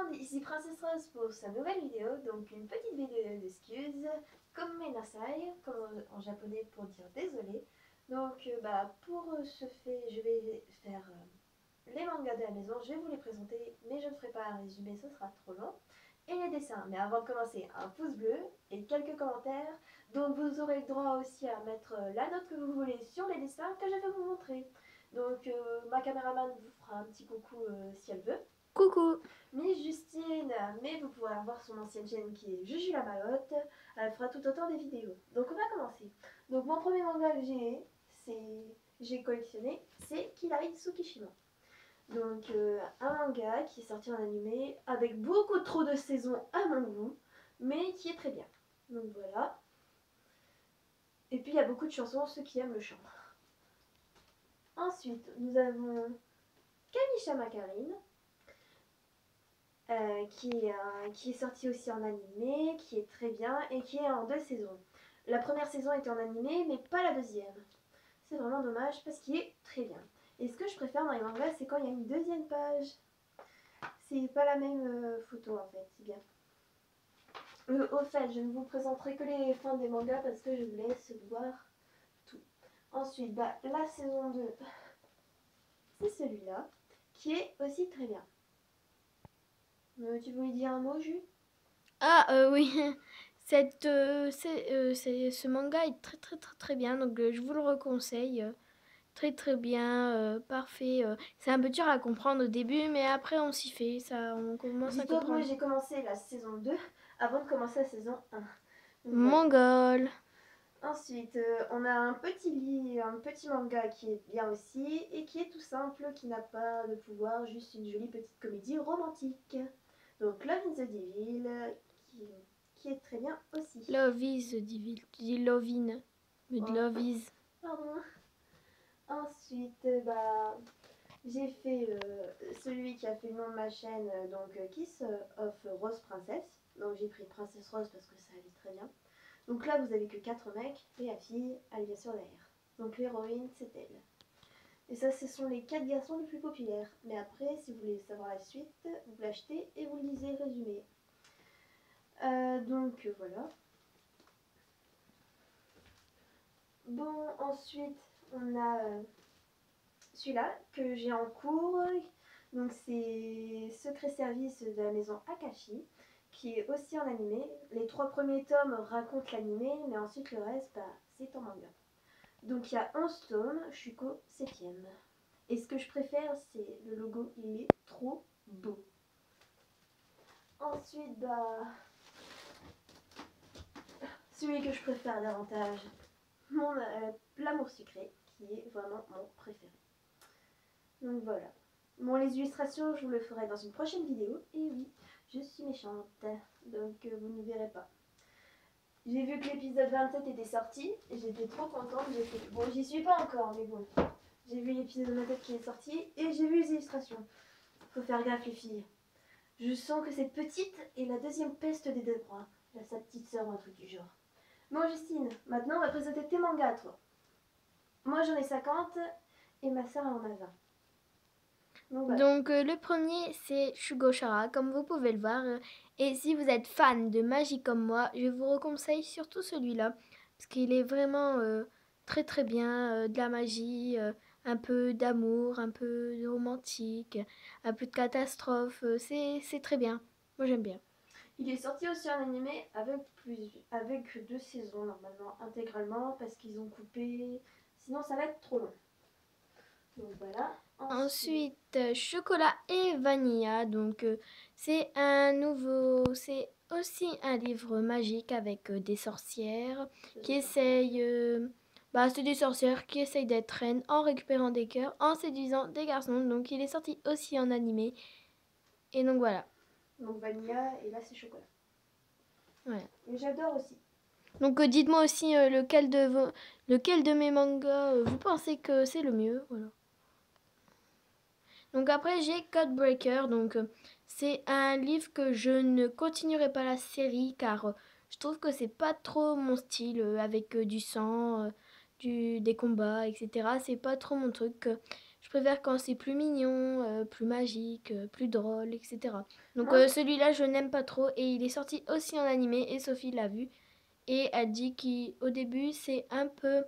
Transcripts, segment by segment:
monde, ici Princesse Rose pour sa nouvelle vidéo, donc une petite vidéo d'excuses, comme Menasai, comme en japonais pour dire désolé. Donc pour ce fait, je vais faire les mangas de la maison, je vais vous les présenter, mais je ne ferai pas un résumé, ce sera trop long. Et les dessins, mais avant de commencer, un pouce bleu et quelques commentaires, donc vous aurez le droit aussi à mettre la note que vous voulez sur les dessins que je vais vous montrer. Donc ma caméraman vous fera un petit coucou si elle veut. Coucou. Miss Justine, mais vous pourrez voir son ancienne chaîne qui est Juju la Malotte. Elle fera tout autant des vidéos. Donc on va commencer. Donc mon premier manga que j'ai collectionné, c'est Kilari Tsukishima. Donc un manga qui est sorti en animé avec beaucoup trop de saisons à mon goût, mais qui est très bien. Donc voilà. Et puis il y a beaucoup de chansons, ceux qui aiment le chant. Ensuite, nous avons Kamishama Karine. Qui est sorti aussi en animé, qui est très bien et qui est en 2 saisons. La première saison était en animé, mais pas la deuxième. C'est vraiment dommage parce qu'il est très bien. Et ce que je préfère dans les mangas, c'est quand il y a une deuxième page. C'est pas la même photo en fait, c'est bien. Au fait, je ne vous présenterai que les fins des mangas parce que je vous laisse voir tout. Ensuite, la saison 2, c'est celui-là, qui est aussi très bien. Tu voulais dire un mot, Jus? Oui, ce manga est très bien, donc je vous le reconseille. Très bien, parfait. C'est un peu dur à comprendre au début, mais après on s'y fait, on commence à Dis-toi que moi comprendre. j'ai commencé la saison 2 avant de commencer la saison 1. Donc, voilà. Mongol. Ensuite, on a un petit manga qui est bien aussi et qui est tout simple, qui n'a pas de pouvoir, juste une jolie petite comédie romantique. Donc Love in the Devil, qui est très bien aussi. Love is the devil. Tu dis love in, mais Oh. love is. Pardon. Ensuite, j'ai fait celui qui a fait le nom de ma chaîne, donc Kiss of Rose Princess. Donc j'ai pris Princesse Rose parce que ça allait très bien. Donc là, vous avez que 4 mecs et la fille, elle vient sur derrière. Donc l'héroïne, c'est elle. Et ça, ce sont les 4 garçons les plus populaires. Mais après, si vous voulez savoir la suite, vous l'achetez et vous le lisez résumé. Donc voilà. Bon, ensuite, on a celui-là que j'ai en cours. Donc c'est Secret Service de la maison Akashi, qui est aussi en animé. Les 3 premiers tomes racontent l'animé, mais ensuite le reste, c'est en manga. Donc il y a 11 tomes, je suis qu'au 7ème. Et ce que je préfère, c'est le logo, il est trop beau. Ensuite, celui que je préfère davantage, l'amour sucré, qui est vraiment mon préféré. Donc voilà. Bon, les illustrations, je vous le ferai dans une prochaine vidéo. Et oui, je suis méchante, donc vous ne verrez pas. J'ai vu que l'épisode 27 était sorti, et j'étais trop contente. J'ai fait, bon, j'y suis pas encore, mais bon. J'ai vu l'épisode 27 qui est sorti, et j'ai vu les illustrations. Faut faire gaffe, les filles. Je sens que cette petite est la deuxième peste des deux bras. Là, sa petite sœur ou un truc du genre. Bon, Justine, maintenant on va présenter tes mangas, toi. Moi, j'en ai 50, et ma sœur en a 20. Donc le premier c'est Shugochara, comme vous pouvez le voir. Et si vous êtes fan de magie comme moi, je vous reconseille surtout celui-là. Parce qu'il est vraiment très bien. De la magie, un peu d'amour, un peu de romantique, un peu de catastrophe. C'est très bien. Moi j'aime bien. Il est sorti aussi en animé avec 2 saisons normalement, intégralement, parce qu'ils ont coupé. Sinon, ça va être trop long. Donc voilà. Ensuite, chocolat et vanilla. Donc, c'est aussi un livre magique avec des sorcières qui essayent. C'est des sorcières qui essayent d'être reines en récupérant des cœurs, en séduisant des garçons. Donc, il est sorti aussi en animé. Et donc voilà. Donc vanilla et là c'est chocolat. Ouais. Et j'adore aussi. Donc, dites-moi aussi lequel de mes mangas vous pensez que c'est le mieux. Voilà. Donc après j'ai Codebreaker, donc c'est un livre que je ne continuerai pas la série car je trouve que c'est pas trop mon style avec du sang, des combats, etc. C'est pas trop mon truc. Je préfère quand c'est plus mignon, plus magique, plus drôle, etc. Donc celui-là, je n'aime pas trop et il est sorti aussi en animé et Sophie l'a vu. Et elle dit qu'au début, c'est un peu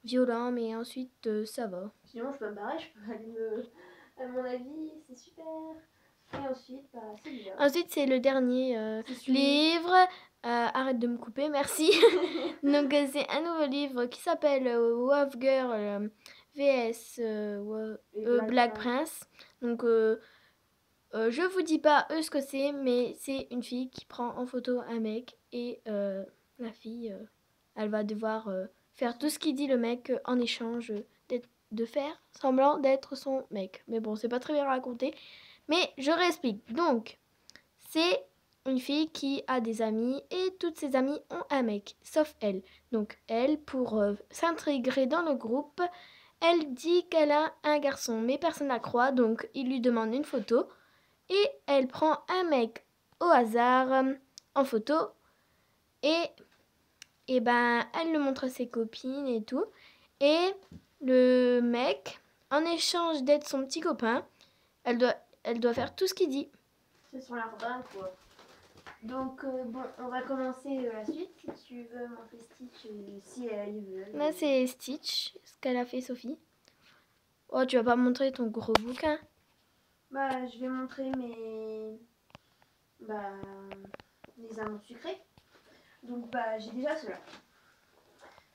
violent, mais ensuite, ça va. Sinon, je peux me barrer, je peux aller me... À mon avis, c'est super. Et ensuite, bah, celui-là. Ensuite, c'est le dernier livre. Arrête de me couper, merci. Donc, c'est un nouveau livre qui s'appelle Wolf Girl vs Black Prince. Donc, je vous dis pas ce que c'est, mais c'est une fille qui prend en photo un mec et la fille, elle va devoir faire tout ce qu'il dit le mec en échange de faire semblant d'être son mec. Mais bon, c'est pas très bien raconté. Mais je réexplique. Donc, c'est une fille qui a des amis et toutes ses amies ont un mec, sauf elle. Donc, elle, pour s'intégrer dans le groupe, elle dit qu'elle a un garçon, mais personne ne la croit. Donc, il lui demande une photo et elle prend un mec au hasard en photo et ben, elle le montre à ses copines et tout. Et le mec, en échange d'être son petit copain, elle doit faire tout ce qu'il dit. C'est sur l'air dingue, quoi. Donc, bon, on va commencer la suite. Si tu veux montrer Stitch, si elle veut. Là, c'est Stitch, ce qu'elle a fait, Sophie. Oh, tu vas pas montrer ton gros bouquin? Bah, je vais montrer les amours sucrés. Donc, bah, j'ai déjà cela.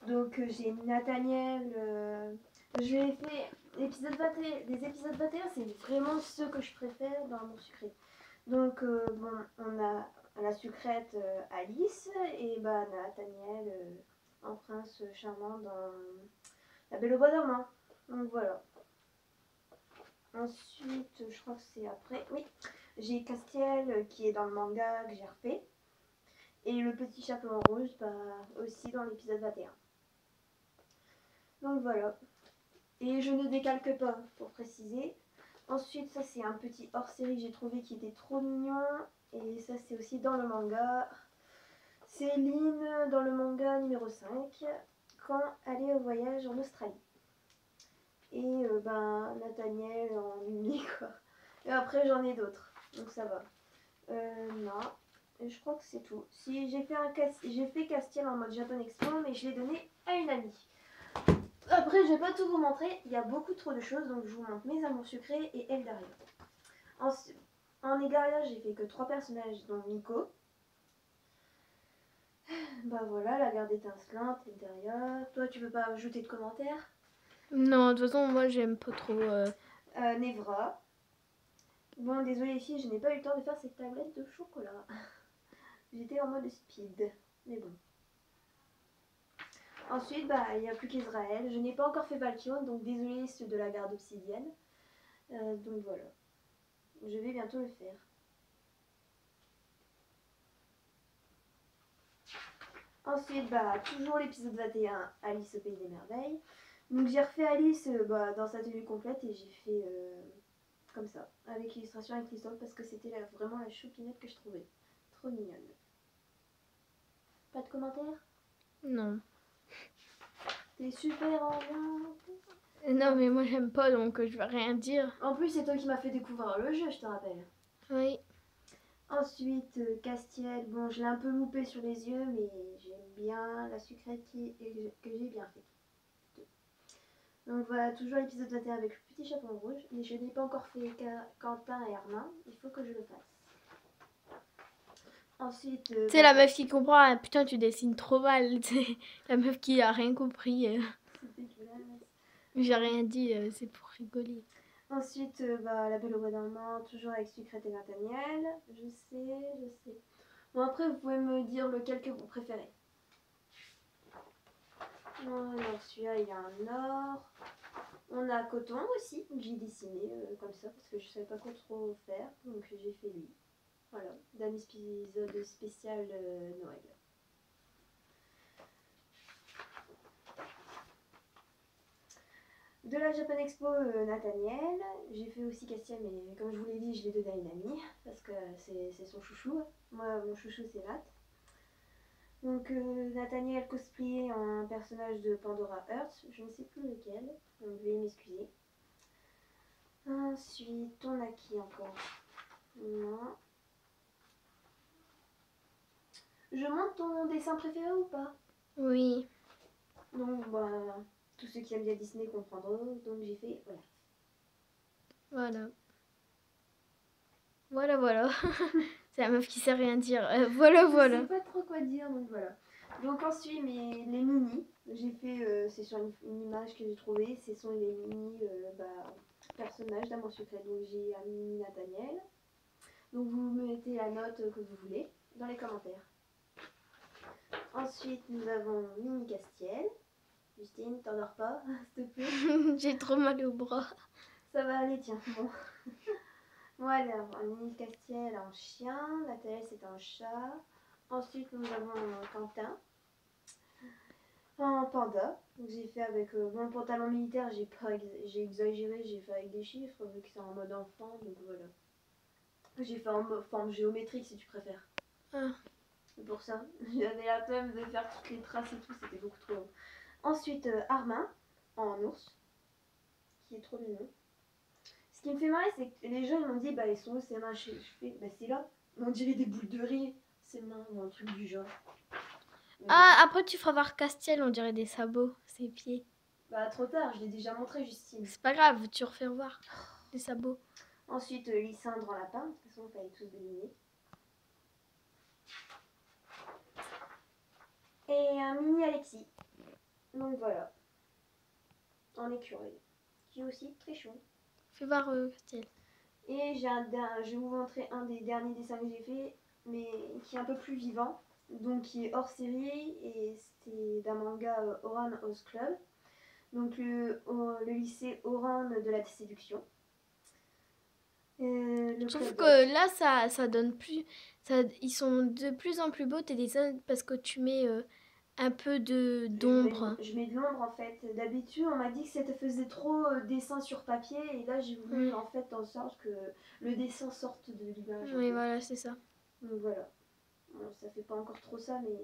Donc, j'ai Nathaniel. J'ai fait l'épisode 21. Les épisodes 21, c'est vraiment ceux que je préfère dans Amour sucré. Donc, bon, on a la sucrète Alice et bah, Nathaniel en prince charmant dans La Belle au Bois dormant. Donc, voilà. Ensuite, je crois que c'est après. Oui, j'ai Castiel qui est dans le manga que j'ai refait. Et le petit chaperon rouge, bah, aussi dans l'épisode 21. Donc voilà. Et je ne décalque pas, pour préciser. Ensuite, ça c'est un petit hors-série que j'ai trouvé qui était trop mignon. Et ça c'est aussi dans le manga. C'est Lynn dans le manga numéro 5, quand elle est au voyage en Australie. Et ben Nathaniel en Mimi quoi. Et après j'en ai d'autres, donc ça va. Non, et je crois que c'est tout. Si j'ai fait Castiel en mode Japan Expo, mais je l'ai donné à une amie. Après je vais pas tout vous montrer, il y a beaucoup trop de choses, donc je vous montre mes amours sucrés et Eldaria. En Egaria j'ai fait que 3 personnages, dont Miko. Bah voilà, la garde étincelante, Eldaria. Toi tu veux pas ajouter de commentaires? Non, de toute façon, moi j'aime pas trop. Nevra. Bon, désolé les filles, je n'ai pas eu le temps de faire cette tablette de chocolat. J'étais en mode speed, mais bon. Ensuite, bah, il n'y a plus qu'Israël. Je n'ai pas encore fait Valkyone, donc désolé ceux de la garde obsidienne. Donc voilà. Je vais bientôt le faire. Ensuite, bah, toujours l'épisode 21, Alice au Pays des Merveilles. Donc j'ai refait Alice dans sa tenue complète et j'ai fait comme ça, avec illustration avec Christophe, parce que c'était vraiment la choupinette que je trouvais. Trop mignonne. Pas de commentaires? Non. T'es super en bien. Non, mais moi j'aime pas, donc je vais rien dire. En plus, c'est toi qui m'as fait découvrir le jeu, je te rappelle. Oui. Ensuite, Castiel, bon, je l'ai un peu loupé sur les yeux, mais j'aime bien la sucrète que j'ai bien fait. Donc voilà, toujours l'épisode 21 avec le petit chaperon rouge, mais je n'ai pas encore fait Quentin et Armin, il faut que je le fasse. Ensuite... C'est la meuf qui comprend, hein. Putain tu dessines trop mal, la meuf qui a rien compris. C'est dégueulasse. J'ai rien dit, c'est pour rigoler. Ensuite, La Belle au Bois dormant, toujours avec Sucrète et Nathaniel. Je sais. Bon, après, vous pouvez me dire lequel que vous préférez. Alors, celui-là, il y a un or. On a Coton aussi, que j'ai dessiné comme ça, parce que je savais pas quoi trop faire. Donc, j'ai fait lui. Voilà, d'un épisode spécial Noël. De la Japan Expo, Nathaniel. J'ai fait aussi Castiel, mais comme je vous l'ai dit, je l'ai donné à une amie, parce que c'est son chouchou. Moi, mon chouchou, c'est Nat. Donc, Nathaniel cosplayé en personnage de Pandora Hearts, je ne sais plus lequel, donc veuillez m'excuser. Ensuite, on a qui encore? Non. Je montre ton dessin préféré ou pas? Oui. Donc, bah, tous ceux qui aiment bien Disney comprendront. Donc, j'ai fait Olaf. Voilà. Voilà, voilà. C'est la meuf qui sait rien dire. Voilà, voilà. Je sais pas trop quoi dire, donc voilà. Donc ensuite, les mini, j'ai fait, c'est sur une image que j'ai trouvée, ce sont les mini personnages d'Amour Secret. Donc j'ai un mini Nathaniel. Donc vous mettez la note que vous voulez dans les commentaires. Ensuite, nous avons Mini Castiel. Justine, t'endors pas, s'il te plaît. J'ai trop mal au bras. Ça va aller, tiens. Bon. Voilà, un Mini Castiel en chien, Nathaniel c'est un chat. Ensuite, nous avons Quentin en panda. Donc j'ai fait avec mon pantalon militaire, j'ai exagéré, j'ai fait avec des chiffres vu que c'est en mode enfant, donc voilà. J'ai fait en forme géométrique si tu préfères. Ah. C'est pour ça, j'avais la peine de faire toutes les traces et tout, c'était beaucoup trop long. Ensuite Armin en ours, qui est trop mignon. Ce qui me fait marrer, c'est que les gens ils m'ont dit bah ils sont où ces mains, je fais bah c'est là, on dirait des boules de riz, ces mains ou un truc du genre. Ah, après tu feras voir Castiel, on dirait des sabots, ses pieds. Bah trop tard, je l'ai déjà montré Justine. C'est pas grave, tu refais voir des sabots. Ensuite Lysandre en lapin, de toute façon il fallait tous deviner. Et un mini Alexis. Donc voilà. En écureuil. Qui est aussi très chou. Fais voir Castiel. Et je vais vous montrer un des derniers dessins que j'ai fait, mais qui est un peu plus vivant. Donc qui est hors série et c'était d'un manga Oran House Club. Donc le lycée Oran de la séduction. Je trouve que là ça donne plus. Ils sont de plus en plus beaux tes dessins parce que tu mets un peu d'ombre. Je mets de l'ombre en fait. D'habitude, on m'a dit que ça te faisait trop dessin sur papier et là j'ai voulu en fait en sorte que le dessin sorte de l'image. Oui, voilà, c'est ça. Donc voilà. Bon, ça fait pas encore trop ça, mais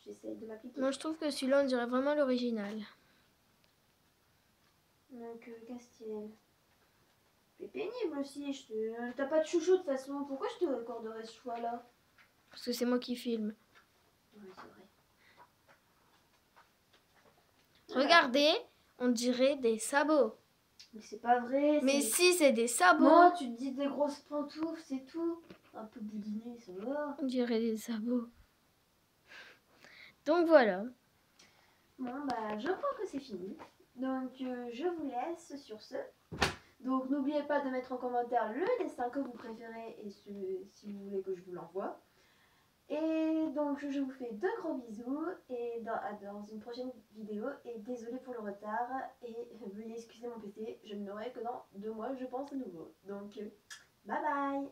j'essaye de m'appliquer. Moi, je trouve que celui-là, on dirait vraiment l'original. Donc Castiel. C'est pénible aussi. T'as pas de chouchou de toute façon. Pourquoi je te accorderais ce choix-là? Parce que c'est moi qui filme. Oui, c'est vrai. Regardez, on dirait des sabots. Mais c'est pas vrai. Mais si, c'est des sabots. Non, tu te dis des grosses pantoufles, c'est tout. Un peu boudiné, ça va. On dirait des sabots. Donc voilà. Bon, bah, je crois que c'est fini. Donc, je vous laisse sur ce. Donc, n'oubliez pas de mettre en commentaire le dessin que vous préférez et si vous voulez que je vous l'envoie. Et donc, je vous fais de gros bisous et dans une prochaine vidéo. Et désolé pour le retard. Et veuillez excuser mon PC, je ne l'aurai que dans 2 mois, je pense, à nouveau. Donc, bye bye!